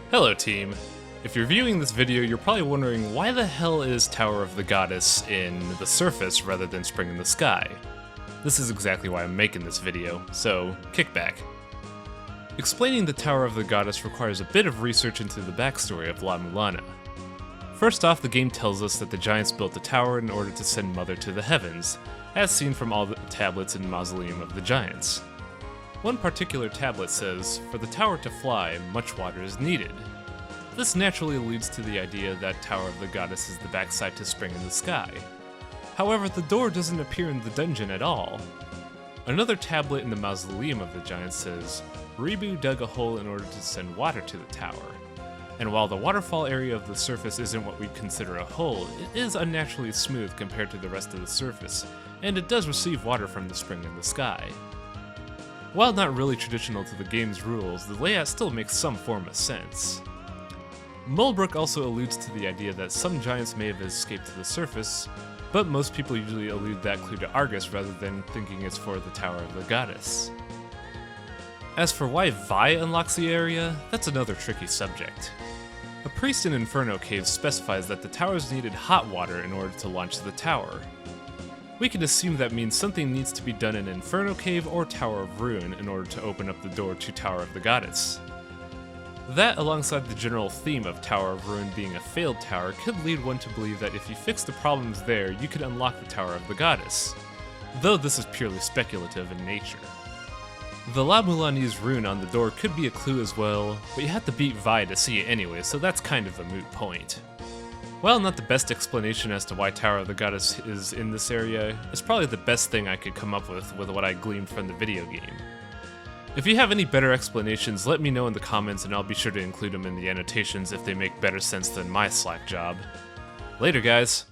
Hello team! If you're viewing this video, you're probably wondering why the hell is Tower of the Goddess in the surface rather than Spring in the Sky? This is exactly why I'm making this video, so kick back. Explaining the Tower of the Goddess requires a bit of research into the backstory of La-Mulana. First off, the game tells us that the giants built the tower in order to send Mother to the heavens, as seen from all the tablets in the Mausoleum of the Giants. One particular tablet says, "For the tower to fly, much water is needed." This naturally leads to the idea that Tower of the Goddess is the backside to Spring in the Sky. However, the door doesn't appear in the dungeon at all. Another tablet in the Mausoleum of the Giants says, "Ribu dug a hole in order to send water to the tower." And while the waterfall area of the surface isn't what we'd consider a hole, it is unnaturally smooth compared to the rest of the surface, and it does receive water from the Spring in the Sky. While not really traditional to the game's rules, the layout still makes some form of sense. Mulbrook also alludes to the idea that some giants may have escaped to the surface, but most people usually allude that clue to Argus rather than thinking it's for the Tower of the Goddess. As for why Vi unlocks the area, that's another tricky subject. A priest in Inferno Cave specifies that the towers needed hot water in order to launch the tower. We can assume that means something needs to be done in Inferno Cave or Tower of Ruin in order to open up the door to Tower of the Goddess. That, alongside the general theme of Tower of Ruin being a failed tower, could lead one to believe that if you fix the problems there, you could unlock the Tower of the Goddess, though this is purely speculative in nature. The La-Mulanese rune on the door could be a clue as well, but you have to beat Vi to see it anyway, so that's kind of a moot point. While not the best explanation as to why Tower of the Goddess is in this area, it's probably the best thing I could come up with what I gleaned from the video game. If you have any better explanations, let me know in the comments and I'll be sure to include them in the annotations if they make better sense than my slack job. Later, guys!